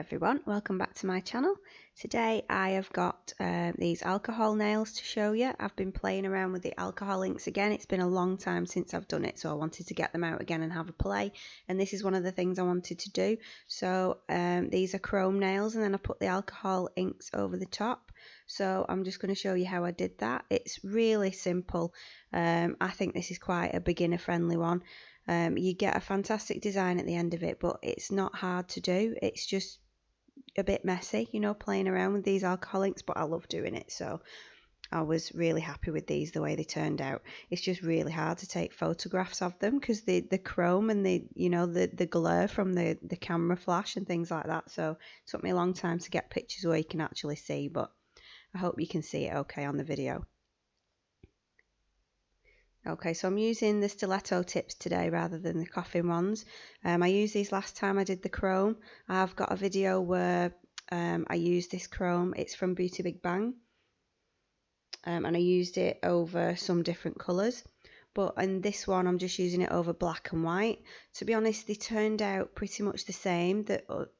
everyone, welcome back to my channel. Today I have got these alcohol nails to show you. I've been playing around with the alcohol inks again. It's been a long time since I've done it, so I wanted to get them out again and have a play, and this is one of the things I wanted to do. So these are chrome nails, and then I put the alcohol inks over the top. So I'm just going to show you how I did that. It's really simple. I think this is quite a beginner friendly one. You get a fantastic design at the end of it, but it's not hard to do. It's just a bit messy, you know, playing around with these alcohol inks, but I love doing it, so I was really happy with these, the way they turned out. It's just really hard to take photographs of them because the chrome and the glare from the camera flash and things like that, so it took me a long time to get pictures where you can actually see, but I hope you can see it okay on the video. Okay, so I'm using the stiletto tips today rather than the coffin ones. I used these last time I did the chrome. I've got a video where I used this chrome. It's from Beauty Big Bang. And I used it over some different colours. But in this one, I'm just using it over black and white. To be honest, they turned out pretty much the same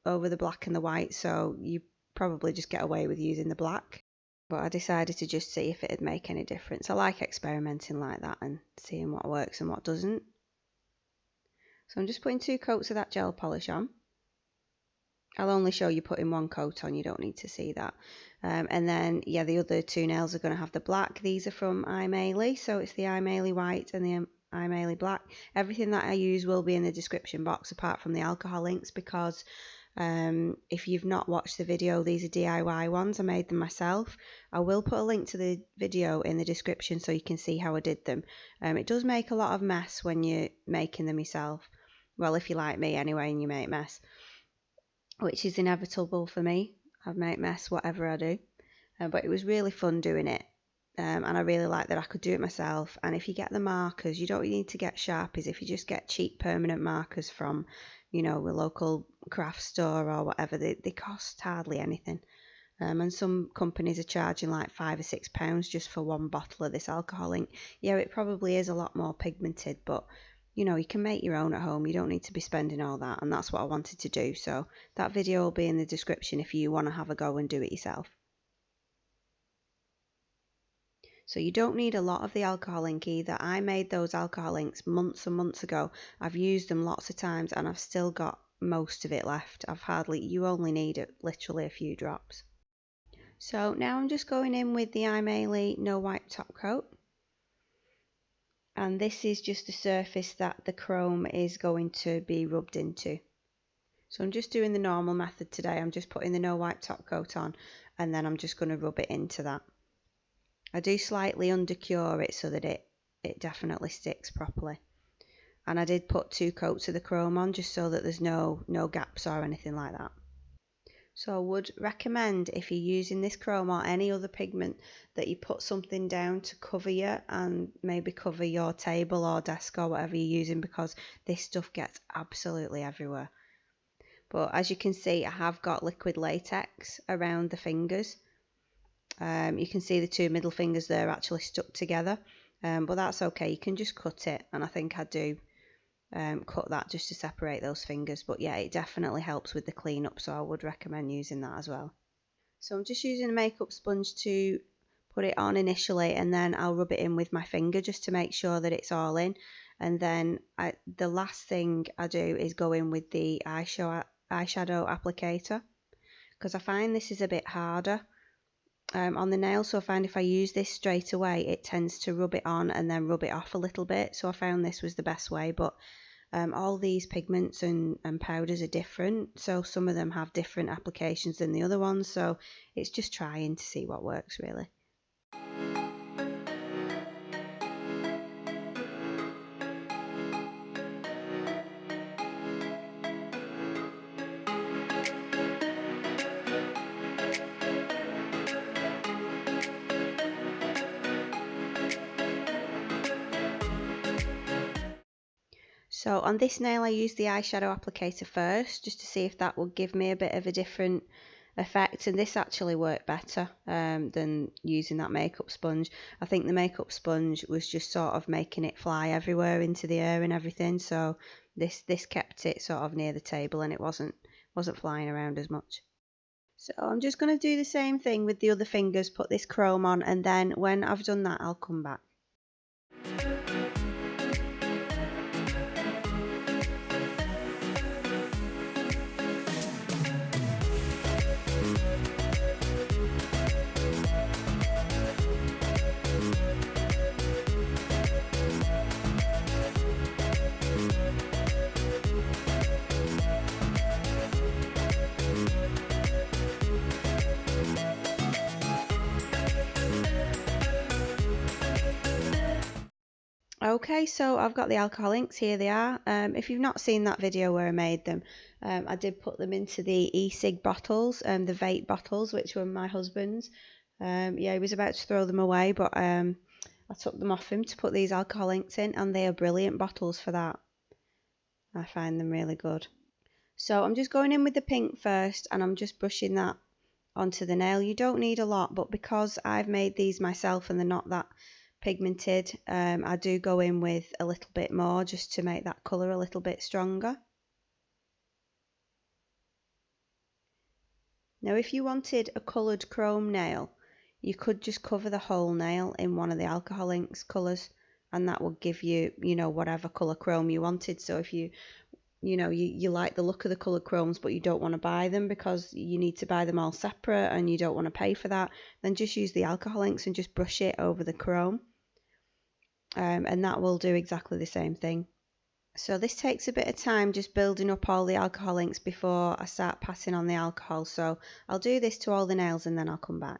over the black and the white, so you probably just get away with using the black. But I decided to just see if it'd make any difference. I like experimenting like that and seeing what works and what doesn't. So I'm just putting 2 coats of that gel polish on. I'll only show you putting 1 coat on, you don't need to see that. And then, yeah, the other 2 nails are going to have the black. These are from iMailey, so it's the iMailey white and the iMailey black. Everything that I use will be in the description box apart from the alcohol inks, because if you've not watched the video, these are DIY ones. I made them myself. I will put a link to the video in the description so you can see how I did them. It does make a lot of mess when you're making them yourself. Well, if you're like me anyway and you make mess, which is inevitable for me. I make mess whatever I do. But it was really fun doing it. And I really like that I could do it myself. And if you get the markers, you don't need to get Sharpies. If you just get cheap permanent markers from, you know, a local craft store or whatever, they cost hardly anything. And some companies are charging like £5 or £6 just for 1 bottle of this alcohol ink. Yeah, it probably is a lot more pigmented, but you know, you can make your own at home. You don't need to be spending all that, and that's what I wanted to do. So that video will be in the description if you want to have a go and do it yourself. So you don't need a lot of the alcohol ink either. I made those alcohol inks months and months ago. I've used them lots of times and I've still got most of it left. You only need literally a few drops. So now I'm just going in with the iMailey No Wipe Top Coat. And this is just the surface that the chrome is going to be rubbed into. So I'm just doing the normal method today. I'm just putting the no wipe top coat on, and then I'm just going to rub it into that. I do slightly undercure it so that it definitely sticks properly. And I did put 2 coats of the chrome on just so that there's no gaps or anything like that. So I would recommend, if you're using this chrome or any other pigment, that you put something down to cover you and maybe cover your table or desk or whatever you're using, because this stuff gets absolutely everywhere. But as you can see, I have got liquid latex around the fingers. You can see the 2 middle fingers there actually stuck together, but that's okay. You can just cut it, and I think I do cut that just to separate those fingers. But yeah, it definitely helps with the cleanup, so I would recommend using that as well. So I'm just using a makeup sponge to put it on initially, and then I'll rub it in with my finger just to make sure that it's all in. And then the last thing I do is go in with the eyeshadow applicator, because I find this is a bit harder on the nail. So I find if I use this straight away, it tends to rub it on and then rub it off a little bit. So I found this was the best way, but all these pigments and powders are different, so some of them have different applications than the other ones, so it's just trying to see what works really. So on this nail I used the eyeshadow applicator first, just to see if that would give me a bit of a different effect, and this actually worked better than using that makeup sponge. I think the makeup sponge was just sort of making it fly everywhere into the air and everything, so this kept it sort of near the table, and it wasn't wasn't flying around as much. So I'm just going to do the same thing with the other fingers, put this chrome on, and then when I've done that I'll come back. Okay, so I've got the alcohol inks, here they are. If you've not seen that video where I made them, I did put them into the e-cig bottles, the vape bottles, which were my husband's. Yeah, he was about to throw them away, but I took them off him to put these alcohol inks in, and they are brilliant bottles for that. I find them really good. So I'm just going in with the pink first, and I'm just brushing that onto the nail. You don't need a lot, but because I've made these myself and they're not that pigmented, I do go in with a little bit more just to make that colour a little bit stronger. Now if you wanted a coloured chrome nail, you could just cover the whole nail in one of the alcohol inks colours, and that would give you, whatever colour chrome you wanted. So if you like the look of the coloured chromes but you don't want to buy them because you need to buy them all separate and you don't want to pay for that, then just use the alcohol inks and just brush it over the chrome, and that will do exactly the same thing. So this takes a bit of time, just building up all the alcohol inks before I start passing on the alcohol. So I'll do this to all the nails and then I'll come back.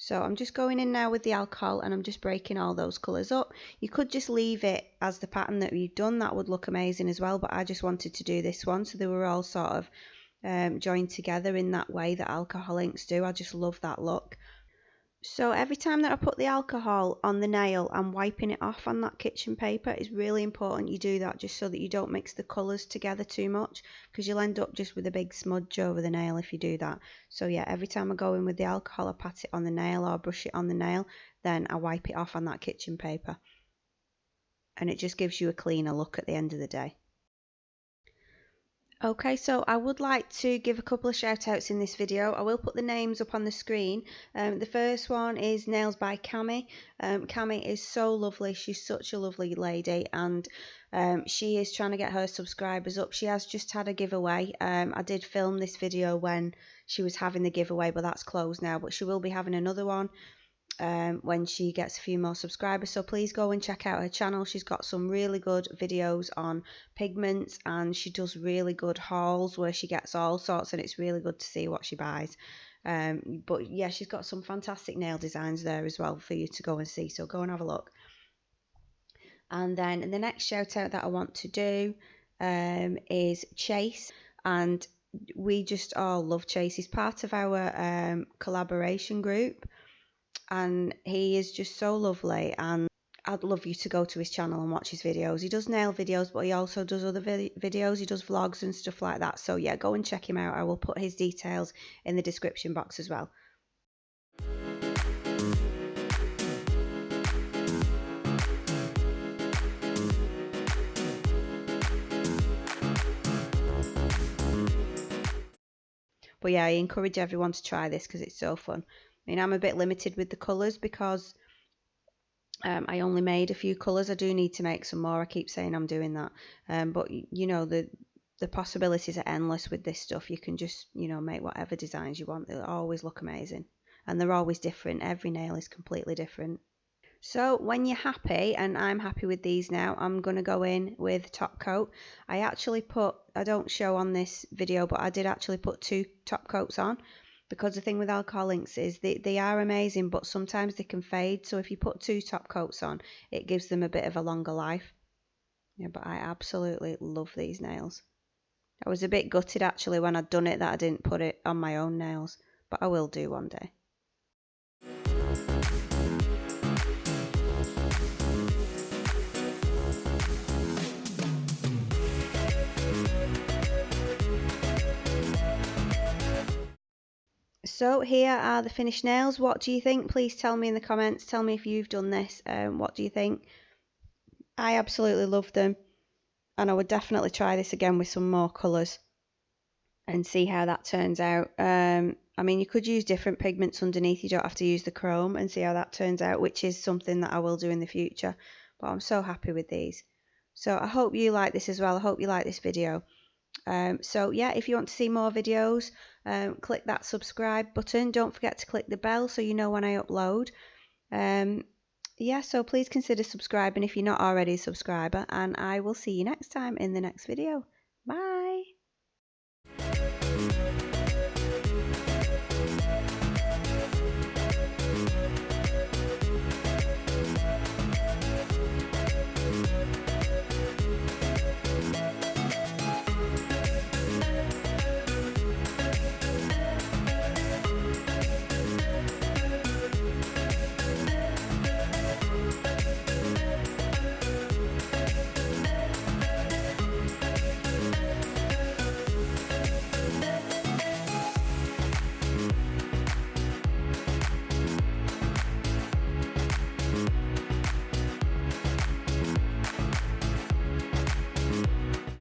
So I'm just going in now with the alcohol and I'm just breaking all those colours up. You could just leave it as the pattern that you've done, that would look amazing as well, but I just wanted to do this one so they were all sort of joined together in that way that alcohol inks do. I just love that look. So every time that I put the alcohol on the nail, I'm wiping it off on that kitchen paper. It's really important you do that just so that you don't mix the colours together too much, because you'll end up just with a big smudge over the nail if you do that. So yeah, every time I go in with the alcohol, I pat it on the nail or brush it on the nail, then I wipe it off on that kitchen paper. And it just gives you a cleaner look at the end of the day. Okay, so I would like to give a couple of shout outs in this video. I will put the names up on the screen. The first one is Nails by Cammi. Cammi is so lovely. She's such a lovely lady, and she is trying to get her subscribers up. She has just had a giveaway. I did film this video when she was having the giveaway, but that's closed now. But she will be having another one when she gets a few more subscribers, so please go and check out her channel. She's got some really good videos on pigments, and she does really good hauls where she gets all sorts, and it's really good to see what she buys. But yeah, she's got some fantastic nail designs there as well for you to go and see, so go and have a look. And then the next shout out that I want to do is Chase, and we just all love Chase. He's part of our collaboration group, and he is just so lovely, and I'd love you to go to his channel and watch his videos. He does nail videos, but he also does other videos. He does vlogs and stuff like that. So yeah, go and check him out. I will put his details in the description box as well. But yeah, I encourage everyone to try this because it's so fun. I mean, I'm a bit limited with the colours because I only made a few colours. I do need to make some more. I keep saying I'm doing that. But you know, the possibilities are endless with this stuff. You can just, you know, make whatever designs you want. They'll always look amazing. And they're always different. Every nail is completely different. So when you're happy, and I'm happy with these now, I'm going to go in with top coat. I don't show on this video, but I did actually put 2 top coats on, because the thing with alcohol inks is they are amazing, but sometimes they can fade. So if you put 2 top coats on, it gives them a bit of a longer life. Yeah, but I absolutely love these nails. I was a bit gutted actually when I'd done it that I didn't put it on my own nails, but I will do one day. So here are the finished nails. What do you think? Please tell me in the comments. Tell me if you've done this. What do you think? I absolutely love them, and I would definitely try this again with some more colours and see how that turns out. I mean, you could use different pigments underneath. You don't have to use the chrome, and see how that turns out, which is something that I will do in the future. But I'm so happy with these. So I hope you like this as well. I hope you like this video. So yeah, if you want to see more videos, click that subscribe button. Don't forget to click the bell so you know when I upload. Yeah, so please consider subscribing if you're not already a subscriber, and I will see you next time in the next video.